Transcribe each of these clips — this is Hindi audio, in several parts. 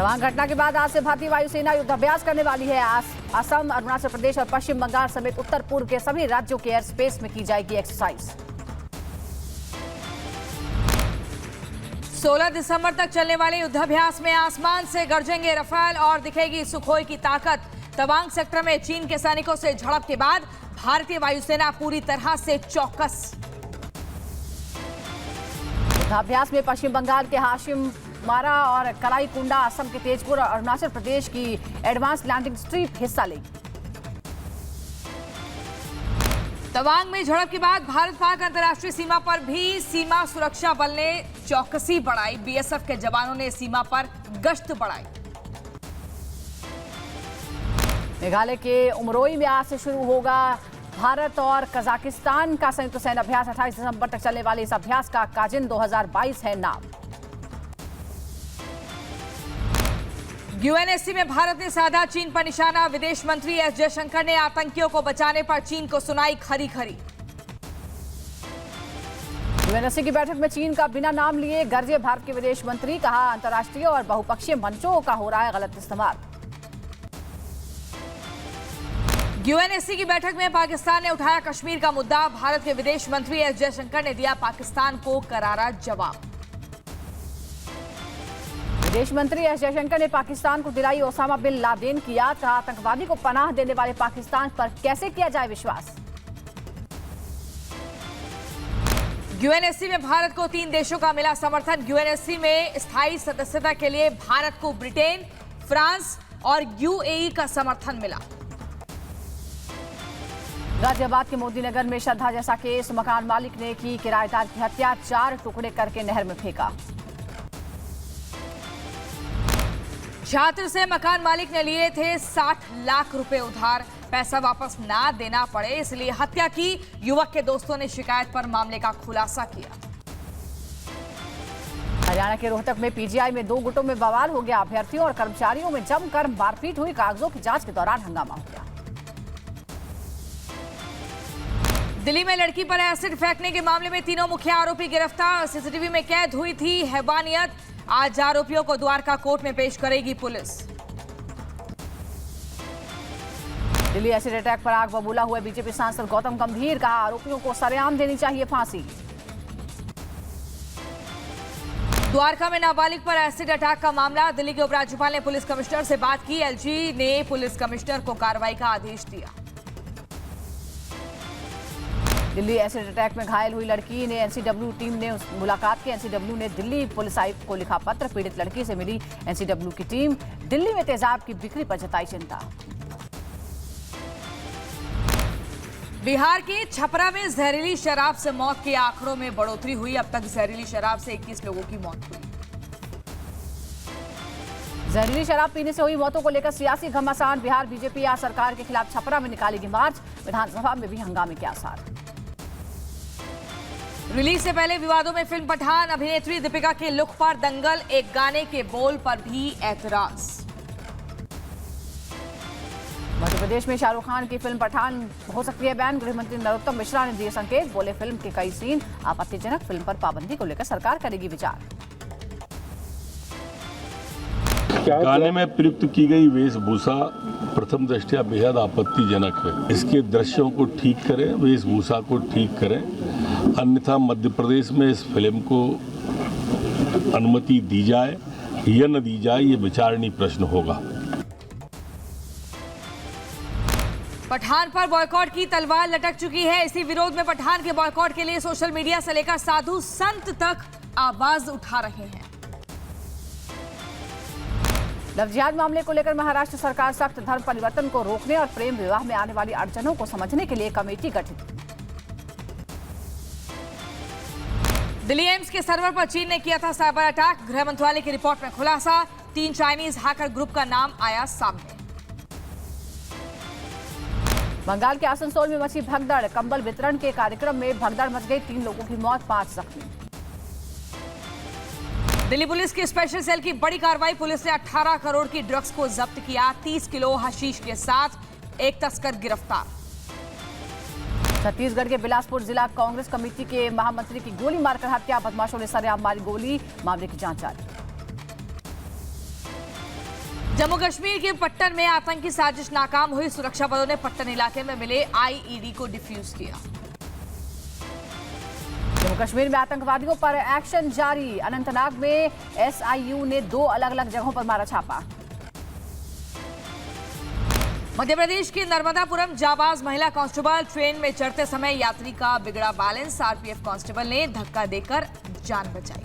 तवांग घटना के बाद आज से भारतीय वायुसेना युद्धाभ्यास करने वाली है। असम, अरुणाचल प्रदेश और पश्चिम बंगाल समेत उत्तर पूर्व के सभी राज्यों के एयर स्पेस में की जाएगी एक्सरसाइज। 16 दिसंबर तक चलने वाले युद्धाभ्यास में आसमान से गरजेंगे रफाल और दिखेगी सुखोई की ताकत। तवांग सेक्टर में चीन के सैनिकों से झड़प के बाद भारतीय वायुसेना पूरी तरह से चौकस। युद्धाभ्यास में पश्चिम बंगाल के हाशिम मारा और कलाईकुंडा, असम के तेजपुर और अरुणाचल प्रदेश की एडवांस लैंडिंग स्ट्रिप हिस्सा लेगी। तवांग में झड़प के बाद भारत पाक अंतर्राष्ट्रीय सीमा पर भी सीमा सुरक्षा बल ने चौकसी बढ़ाई। बीएसएफ के जवानों ने सीमा पर गश्त बढ़ाई। मेघालय के उमरोई में आज से शुरू होगा भारत और कजाकिस्तान का संयुक्त सैन्य अभ्यास। 28 दिसंबर तक चलने वाले इस अभ्यास का काजिन 2022 है नाम। यूएनएससी में भारत ने साधा चीन पर निशाना। विदेश मंत्री एस जयशंकर ने आतंकियों को बचाने पर चीन को सुनाई खरी खरी। यूएनएससी की बैठक में चीन का बिना नाम लिए गरजे भारत के विदेश मंत्री। कहा, अंतर्राष्ट्रीय और बहुपक्षीय मंचों का हो रहा है गलत इस्तेमाल। यूएनएससी की बैठक में पाकिस्तान ने उठाया कश्मीर का मुद्दा। भारत के विदेश मंत्री एस जयशंकर ने दिया पाकिस्तान को करारा जवाब। विदेश मंत्री एस जयशंकर ने पाकिस्तान को दिलाई ओसामा बिन लादेन की याद। कहा, आतंकवादी को पनाह देने वाले पाकिस्तान पर कैसे किया जाए विश्वास। यूएनएससी में भारत को 3 देशों का मिला समर्थन। यूएनएससी में स्थायी सदस्यता के लिए भारत को ब्रिटेन, फ्रांस और यूएई का समर्थन मिला। गाजियाबाद के मोदीनगर में श्रद्धा जैसा केस। मकान मालिक ने की किराएदार की हत्या, 4 टुकड़े करके नहर में फेंका। छात्र से मकान मालिक ने लिए थे 60 लाख रुपए उधार। पैसा वापस ना देना पड़े इसलिए हत्या की। युवक के दोस्तों ने शिकायत पर मामले का खुलासा किया। हरियाणा के रोहतक में पीजीआई में 2 गुटों में बवाल हो गया। अभ्यर्थियों और कर्मचारियों में जमकर मारपीट हुई। कागजों की जांच के दौरान हंगामा हो गया। दिल्ली में लड़की पर एसिड फेंकने के मामले में तीनों मुख्य आरोपी गिरफ्तार। सीसीटीवी में कैद हुई थी हैवानियत। आज आरोपियों को द्वारका कोर्ट में पेश करेगी पुलिस। दिल्ली एसिड अटैक पर आग बबूला हुए बीजेपी सांसद गौतम गंभीर। कहा, आरोपियों को सरेआम देनी चाहिए फांसी। द्वारका में नाबालिग पर एसिड अटैक का मामला। दिल्ली के उपराज्यपाल ने पुलिस कमिश्नर से बात की। एलजी ने पुलिस कमिश्नर को कार्रवाई का आदेश दिया। दिल्ली एसिड अटैक में घायल हुई लड़की ने एनसीडब्ल्यू टीम ने मुलाकात की। एनसीडब्ल्यू ने दिल्ली पुलिस आयुक्त को लिखा पत्र। पीड़ित लड़की से मिली एनसीडब्ल्यू की टीम। दिल्ली में तेजाब की बिक्री पर जताई चिंता। बिहार के छपरा में जहरीली शराब से मौत के आंकड़ों में बढ़ोतरी हुई। अब तक जहरीली शराब से 21 लोगों की मौत हुई। जहरीली शराब पीने से हुई मौतों को लेकर सियासी घमासान। बिहार बीजेपी आज सरकार के खिलाफ छपरा में निकालेगी मार्च। विधानसभा में भी हंगामे के आसार। रिलीज से पहले विवादों में फिल्म पठान। अभिनेत्री दीपिका के लुक पर दंगल। एक गाने के बोल पर भी एतराज। मध्य प्रदेश में शाहरुख खान की फिल्म पठान हो सकती है बैन। गृह मंत्री नरोत्तम मिश्रा ने दिए संकेत। बोले, फिल्म के कई सीन आपत्तिजनक। फिल्म पर पाबंदी को लेकर सरकार करेगी विचार। गाने में प्रयुक्त की गई वेशभूषा प्रथम दृष्टया बेहद आपत्तिजनक है। इसके दृश्यों को ठीक करें, वेशभूषा को ठीक करें, अन्यथा मध्य प्रदेश में इस फिल्म को अनुमति दी जाए या न दी जाए, ये विचारणीय प्रश्न होगा। पठान पर बॉयकॉट की तलवार लटक चुकी है। इसी विरोध में पठान के बॉयकॉट के लिए सोशल मीडिया से लेकर साधु संत तक आवाज उठा रहे हैं। लव जिहाद मामले को लेकर महाराष्ट्र सरकार सख्त। धर्म परिवर्तन को रोकने और प्रेम विवाह में आने वाली अड़चनों को समझने के लिए कमेटी गठित। दिल्ली एम्स के सर्वर पर चीन ने किया था साइबर अटैक। गृह मंत्रालय की रिपोर्ट में खुलासा। 3 चाइनीज हैकर ग्रुप का नाम आया सामने। बंगाल के आसनसोल में मची भगदड़। कंबल वितरण के कार्यक्रम में भगदड़ मच गई। 3 लोगों की मौत, 5 जख्मी। दिल्ली पुलिस की स्पेशल सेल की बड़ी कार्रवाई। पुलिस ने 18 करोड़ की ड्रग्स को जब्त किया। 30 किलो हशीश के साथ एक तस्कर गिरफ्तार। छत्तीसगढ़ के बिलासपुर जिला कांग्रेस कमेटी के महामंत्री की गोली मारकर हत्या। बदमाशों ने सरेआम मारी गोली। मामले की जांच जारी। जम्मू कश्मीर के पट्टन में आतंकी साजिश नाकाम हुई। सुरक्षा बलों ने पट्टन इलाके में मिले आईईडी को डिफ्यूज किया। जम्मू कश्मीर में आतंकवादियों पर एक्शन जारी। अनंतनाग में एसआईयू ने 2 अलग-अलग जगहों पर मारा छापा। मध्य प्रदेश के नर्मदापुरम जाबाज महिला कांस्टेबल ट्रेन में चढ़ते समय यात्री का बिगड़ा बैलेंस। आरपीएफ कांस्टेबल ने धक्का देकर जान बचाई।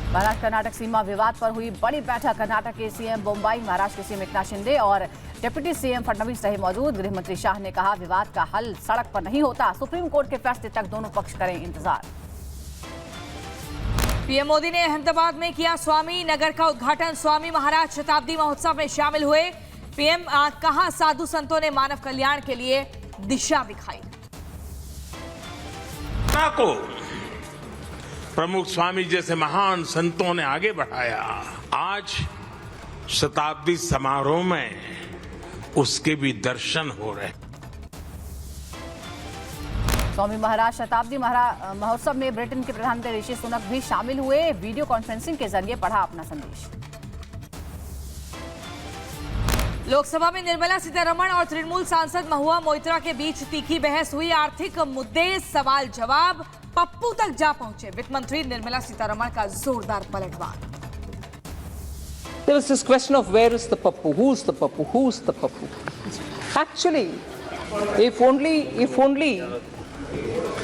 महाराष्ट्र कर्नाटक सीमा विवाद पर हुई बड़ी बैठक। कर्नाटक के सीएम बोम्बाई, महाराष्ट्र के सीएम एकनाथ शिंदे और डिप्टी सीएम फडणवीस रहे मौजूद। गृह मंत्री शाह ने कहा, विवाद का हल सड़क पर नहीं होता। सुप्रीम कोर्ट के फैसले तक दोनों पक्ष करें इंतजार। पीएम मोदी ने अहमदाबाद में किया स्वामी नगर का उद्घाटन। स्वामी महाराज शताब्दी महोत्सव में शामिल हुए। पीएम कहा, साधु संतों ने मानव कल्याण के लिए दिशा दिखाई। को प्रमुख स्वामी जैसे महान संतों ने आगे बढ़ाया। आज शताब्दी समारोह में उसके भी दर्शन हो रहे। स्वामी महाराज शताब्दी महोत्सव में ब्रिटेन के प्रधानमंत्री ऋषि सुनक भी शामिल हुए। वीडियो कॉन्फ्रेंसिंग के जरिए पढ़ा अपना संदेश। लोकसभा में निर्मला सीतारमण और तृणमूल सांसद महुआ मोइत्रा के बीच तीखी बहस हुई। आर्थिक मुद्दे, सवाल जवाब पप्पू तक जा पहुंचे। वित्त मंत्री निर्मला सीतारमण का जोरदार पलटवार। There was this question of where is the Pappu, who's the Pappu, who's the Pappu. Actually, if only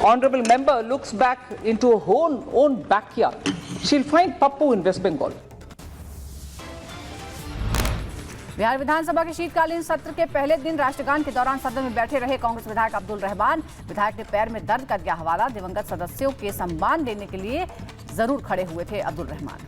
honorable member looks back into her own backyard, she'll find Pappu in West Bengal. Bihar विधानसभा के शीतकालीन सत्र के पहले दिन राष्ट्रगान के दौरान सदन में बैठे रहे कांग्रेस विधायक अब्दुल रहमान। विधायक ने पैर में दर्द कर दिया हवाला। दिवंगत सदस्यों के सम्मान देने के लिए जरूर खड़े हुए थे अब्दुल रहमान।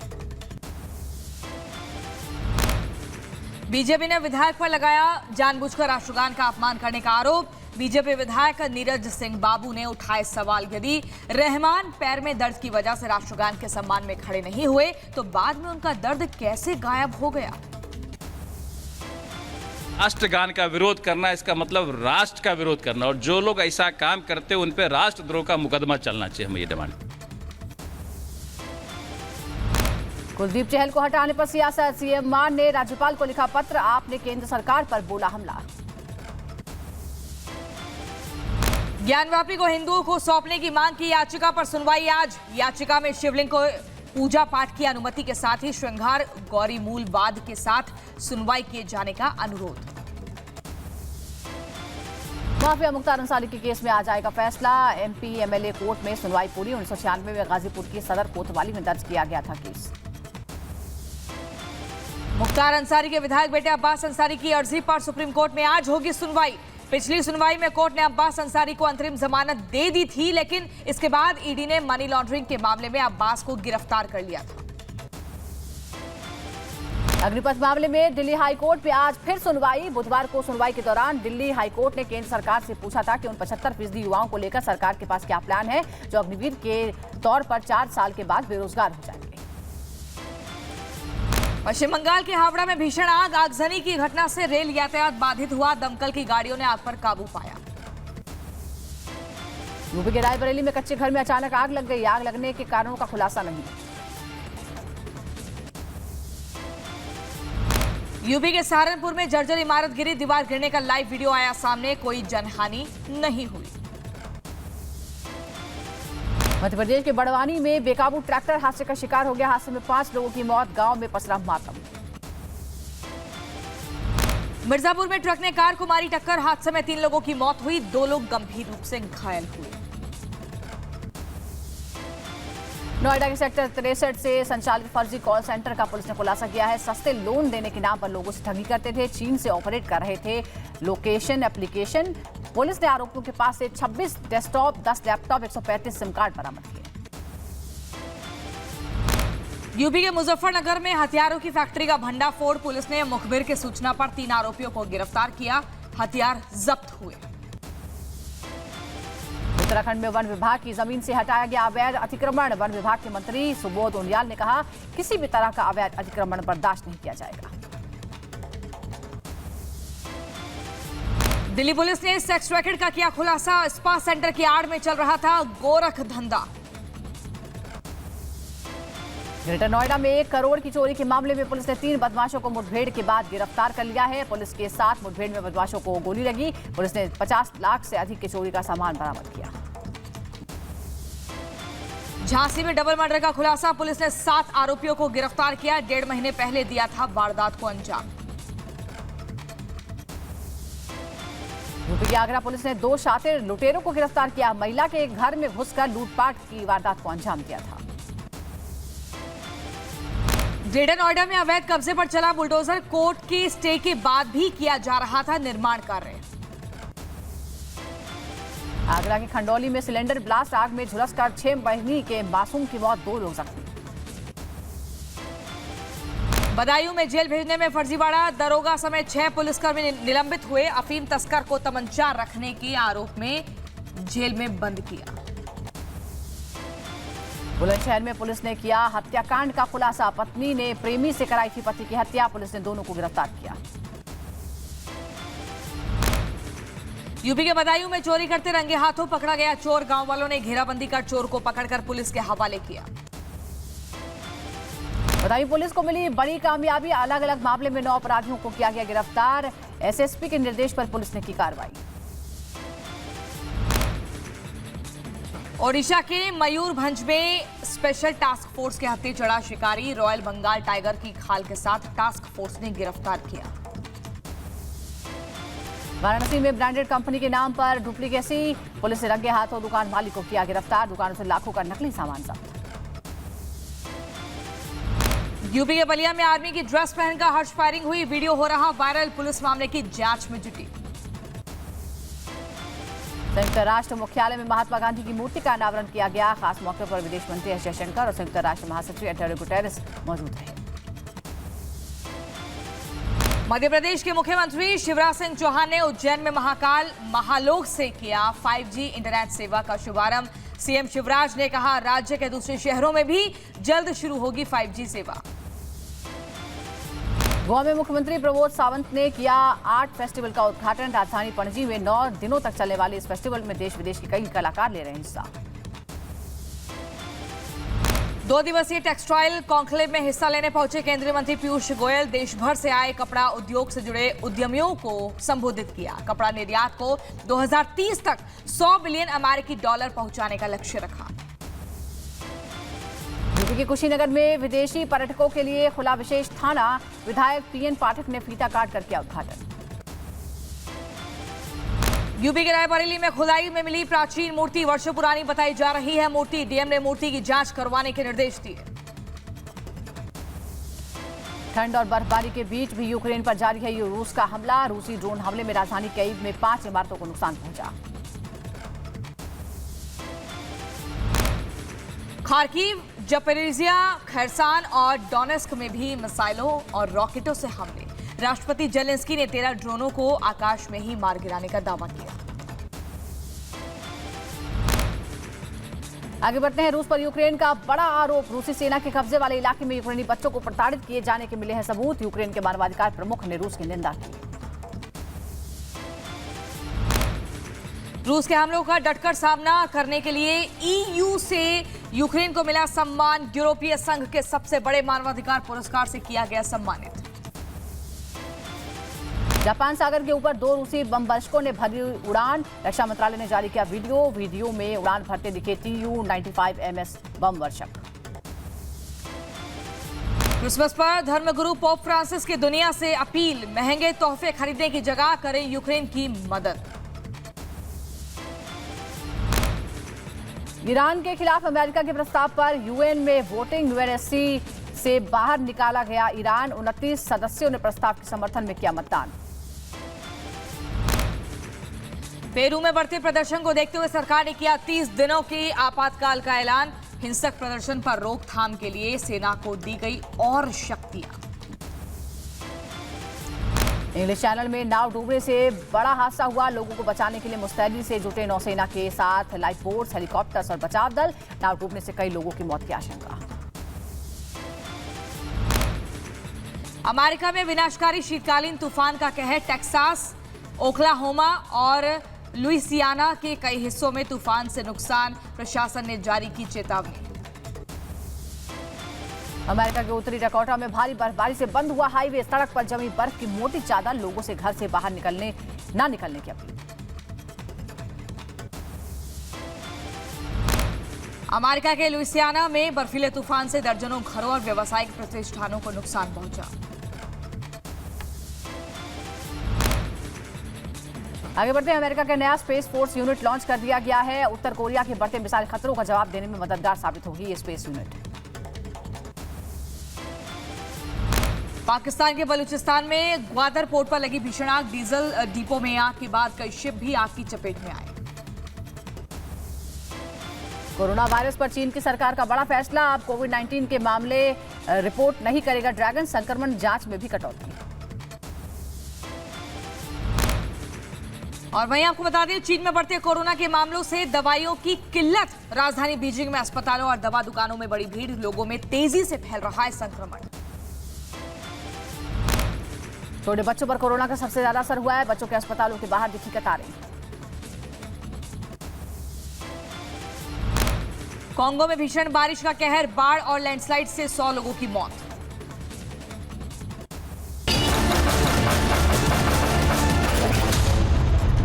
बीजेपी ने विधायक पर लगाया जानबूझकर राष्ट्रगान का अपमान करने का आरोप। बीजेपी विधायक नीरज सिंह बाबू ने उठाए सवाल, यदि रहमान पैर में दर्द की वजह से राष्ट्रगान के सम्मान में खड़े नहीं हुए तो बाद में उनका दर्द कैसे गायब हो गया। राष्ट्रगान का विरोध करना, इसका मतलब राष्ट्र का विरोध करना, और जो लोग ऐसा काम करते हैं उन पे राष्ट्रद्रोह का मुकदमा चलना चाहिए। हम ये डिमांड। कुलदीप चहल को हटाने पर सियासत। सीएम मान ने राज्यपाल को लिखा पत्र। आपने केंद्र सरकार पर बोला हमला। ज्ञानवापी को हिंदुओं को सौंपने की मांग की याचिका पर सुनवाई आज। याचिका में शिवलिंग को पूजा पाठ की अनुमति के साथ ही श्रृंगार गौरी मूलवाद के साथ सुनवाई किए जाने का अनुरोध। माफिया मुख्तार अंसारी के केस में आज आएगा फैसला। एमपी एमएलए कोर्ट में सुनवाई पूरी। 1996 में गाजीपुर की सदर कोतवाली में दर्ज किया गया था केस। मुख्तार अंसारी के विधायक बेटे अब्बास अंसारी की अर्जी पर सुप्रीम कोर्ट में आज होगी सुनवाई। पिछली सुनवाई में कोर्ट ने अब्बास अंसारी को अंतरिम जमानत दे दी थी, लेकिन इसके बाद ईडी ने मनी लॉन्ड्रिंग के मामले में अब्बास को गिरफ्तार कर लिया था। अग्निपथ मामले में दिल्ली हाईकोर्ट में आज फिर सुनवाई। बुधवार को सुनवाई के दौरान दिल्ली हाईकोर्ट ने केंद्र सरकार से पूछा था कि उन 75% युवाओं को लेकर सरकार के पास क्या प्लान है जो अग्निवीर के तौर पर 4 साल के बाद बेरोजगार हो जाएंगे। पश्चिम बंगाल के हावड़ा में भीषण आग। आगजनी की घटना से रेल यातायात बाधित हुआ। दमकल की गाड़ियों ने आग पर काबू पाया। यूपी के रायबरेली में कच्चे घर में अचानक आग लग गई। आग लगने के कारणों का खुलासा नहीं। यूपी के सहारनपुर में जर्जर इमारत गिरी। दीवार गिरने का लाइव वीडियो आया सामने। कोई जनहानि नहीं हुई। मध्य प्रदेश के बड़वानी में बेकाबू ट्रैक्टर हादसे का शिकार हो गया। हादसे में 5 लोगों की मौत। गांव में पसरा मातम। मिर्जापुर में ट्रक ने कार को मारी टक्कर। हादसे में 3 लोगों की मौत हुई। 2 लोग गंभीर रूप से घायल हुए। नोएडा के सेक्टर 63 से संचालित फर्जी कॉल सेंटर का पुलिस ने खुलासा किया है। सस्ते लोन देने के नाम पर लोगों से ठगी करते थे। चीन से ऑपरेट कर रहे थे लोकेशन एप्लीकेशन। पुलिस ने आरोपियों के पास से 26 डेस्कटॉप, 10 लैपटॉप, 135 सिम कार्ड बरामद किए। यूपी के मुजफ्फरनगर में हथियारों की फैक्ट्री का भंडाफोड़। पुलिस ने मुखबिर की सूचना पर 3 आरोपियों को गिरफ्तार किया। हथियार जब्त हुए। उत्तराखंड में वन विभाग की जमीन से हटाया गया अवैध अतिक्रमण। वन विभाग के मंत्री सुबोध उनियाल ने कहा, किसी भी तरह का अवैध अतिक्रमण बर्दाश्त नहीं किया जाएगा। दिल्ली पुलिस ने सेक्स रैकेट का किया खुलासा। स्पा सेंटर की आड़ में चल रहा था गोरख धंधा। ग्रेटर नोएडा में 1 करोड़ की चोरी के मामले में पुलिस ने 3 बदमाशों को मुठभेड़ के बाद गिरफ्तार कर लिया है। पुलिस के साथ मुठभेड़ में बदमाशों को गोली लगी। पुलिस ने 50 लाख से अधिक के चोरी का सामान बरामद किया। झांसी में डबल मर्डर का खुलासा, पुलिस ने 7 आरोपियों को गिरफ्तार किया। 1.5 महीने पहले दिया था वारदात को अंजाम। यूपी की आगरा पुलिस ने 2 शातिर लुटेरों को गिरफ्तार किया। महिला के एक घर में घुसकर लूटपाट की वारदात को अंजाम दिया था। ग्रेटर नोएडा में अवैध कब्जे पर चला बुलडोजर, कोर्ट के स्टे के बाद भी किया जा रहा था निर्माण कार्य। आगरा के खंडौली में सिलेंडर ब्लास्ट, आग में झुलसकर 6 महीने के मासूम की मौत, 2 लोग जख्मी। बदायूं में जेल भेजने में फर्जीवाड़ा, दरोगा समेत 6 पुलिसकर्मी निलंबित हुए। अफीम तस्कर को तमंचा रखने के आरोप में जेल में बंद किया। बुलंदशहर में पुलिस ने किया हत्याकांड का खुलासा, पत्नी ने प्रेमी से कराई थी पति की हत्या। पुलिस ने दोनों को गिरफ्तार किया। यूपी के बदायूं में चोरी करते रंगे हाथों पकड़ा गया चोर, गांव वालों ने घेराबंदी कर चोर को पकड़कर पुलिस के हवाले किया। बदायूं पुलिस को मिली बड़ी कामयाबी, अलग अलग मामले में 9 अपराधियों को किया गया गिरफ्तार। एसएसपी के निर्देश पर पुलिस ने की कार्रवाई। ओडिशा के मयूरभंज में स्पेशल टास्क फोर्स के हत्थे चढ़ा शिकारी, रॉयल बंगाल टाइगर की खाल के साथ टास्क फोर्स ने गिरफ्तार किया। वाराणसी में ब्रांडेड कंपनी के नाम पर डुप्लीकेसी, पुलिस ने रंगे हाथों दुकान मालिक को किया गिरफ्तार। दुकानों से लाखों का नकली सामान जब्त। यूपी के बलिया में आर्मी की ड्रेस पहनकर हर्ष फायरिंग हुई, वीडियो हो रहा वायरल, पुलिस मामले की जांच में जुटी। संयुक्त राष्ट्र मुख्यालय में महात्मा गांधी की मूर्ति का अनावरण किया गया। खास मौके पर विदेश मंत्री एस जयशंकर और संयुक्त राष्ट्र महासचिव एंटोनियो गुटेरेस मौजूद रहे। मध्य प्रदेश के मुख्यमंत्री शिवराज सिंह चौहान ने उज्जैन में महाकाल महालोक से किया 5G इंटरनेट सेवा का शुभारंभ। सीएम शिवराज ने कहा राज्य के दूसरे शहरों में भी जल्द शुरू होगी 5G सेवा। गोवा में मुख्यमंत्री प्रमोद सावंत ने किया आर्ट फेस्टिवल का उद्घाटन। राजधानी पणजी में 9 दिनों तक चलने वाले इस फेस्टिवल में देश विदेश के कई कलाकार ले रहे हैं हिस्सा। 2 दिवसीय टेक्सटाइल कॉन्क्लेव में हिस्सा लेने पहुंचे केंद्रीय मंत्री पीयूष गोयल। देश भर से आए कपड़ा उद्योग से जुड़े उद्यमियों को संबोधित किया। कपड़ा निर्यात को 2030 तक $100 बिलियन अमेरिकी डॉलर पहुंचाने का लक्ष्य रखा। यूपी के कुशीनगर में विदेशी पर्यटकों के लिए खुला विशेष थाना, विधायक पीएन पाठक ने फीता काट कर किया उद्घाटन। यूपी के रायबरेली में खुदाई में मिली प्राचीन मूर्ति, वर्षों पुरानी बताई जा रही है मूर्ति। डीएम ने मूर्ति की जांच करवाने के निर्देश दिए। ठंड और बर्फबारी के बीच भी यूक्रेन पर जारी है रूस का हमला। रूसी ड्रोन हमले में राजधानी कीव में 5 इमारतों को नुकसान पहुंचा। खार्किव, जपोरिजिया, खरसान और डोनेस्क में भी मिसाइलों और रॉकेटों से हमले। राष्ट्रपति जेलेंस्की ने 13 ड्रोनों को आकाश में ही मार गिराने का दावा किया। आगे बढ़ते हैं। रूस पर यूक्रेन का बड़ा आरोप। रूसी सेना के कब्जे वाले इलाके में यूक्रेनी बच्चों को प्रताड़ित किए जाने के मिले हैं सबूत। यूक्रेन के मानवाधिकार प्रमुख ने रूस की निंदा की। रूस के हमलों का डटकर सामना करने के लिए ईयू से यूक्रेन को मिला सम्मान। यूरोपीय संघ के सबसे बड़े मानवाधिकार पुरस्कार से किया गया सम्मानित। जापान सागर के ऊपर 2 रूसी बम वर्षकों ने भरी उड़ान। रक्षा मंत्रालय ने जारी किया वीडियो में उड़ान भरते दिखे Tu-95MS बम वर्षक। क्रिसमस पर धर्मगुरु पोप फ्रांसिस की दुनिया से अपील, महंगे तोहफे खरीदने की जगह करें यूक्रेन की मदद। ईरान के खिलाफ अमेरिका के प्रस्ताव पर यूएन में वोटिंग। यूएनएससी से बाहर निकाला गया ईरान। 29 सदस्यों ने प्रस्ताव के समर्थन में किया मतदान। पेरू में बढ़ते प्रदर्शन को देखते हुए सरकार ने किया 30 दिनों के आपातकाल का ऐलान। हिंसक प्रदर्शन पर रोकथाम के लिए सेना को दी गई और शक्तियां। इंग्लिश चैनल में नाव डूबने से बड़ा हादसा हुआ। लोगों को बचाने के लिए मुस्तैदी से जुटे नौसेना के साथ लाइफ बोट्स, हेलीकॉप्टर्स और बचाव दल। नाव डूबने से कई लोगों की मौत की आशंका। अमेरिका में विनाशकारी शीतकालीन तूफान का कहर। टेक्सास, ओक्लाहोमा और लुइसियाना के कई हिस्सों में तूफान से नुकसान। प्रशासन ने जारी की चेतावनी। अमेरिका के उत्तरी डकोटा में भारी बर्फबारी से बंद हुआ हाईवे। सड़क पर जमी बर्फ की मोटी चादर, लोगों से घर से बाहर ना निकलने की अपील। अमेरिका के लुइसियाना में बर्फीले तूफान से दर्जनों घरों और व्यावसायिक प्रतिष्ठानों को नुकसान पहुंचा। आगे बढ़ते हैं। अमेरिका के नया स्पेस फोर्स यूनिट लॉन्च कर दिया गया है। उत्तर कोरिया के बढ़ते मिसाइल खतरों का जवाब देने में मददगार साबित होगी ये स्पेस यूनिट। पाकिस्तान के बलूचिस्तान में ग्वादर पोर्ट पर लगी भीषण आग। डीजल डिपो में आग के बाद कई शिप भी आग की चपेट में आए। कोरोना वायरस पर चीन की सरकार का बड़ा फैसला। अब कोविड-19 के मामले रिपोर्ट नहीं करेगा ड्रैगन। संक्रमण जांच में भी कटौती। और वहीं आपको बता दें, चीन में बढ़ते कोरोना के मामलों से दवाइयों की किल्लत। राजधानी बीजिंग में अस्पतालों और दवा दुकानों में बड़ी भीड़। लोगों में तेजी से फैल रहा है संक्रमण। छोटे बच्चों पर कोरोना का सबसे ज्यादा असर हुआ है। बच्चों के अस्पतालों के बाहर दिखी कतारें। कांगो में भीषण बारिश का कहर। बाढ़ और लैंडस्लाइड से 100 लोगों की मौत।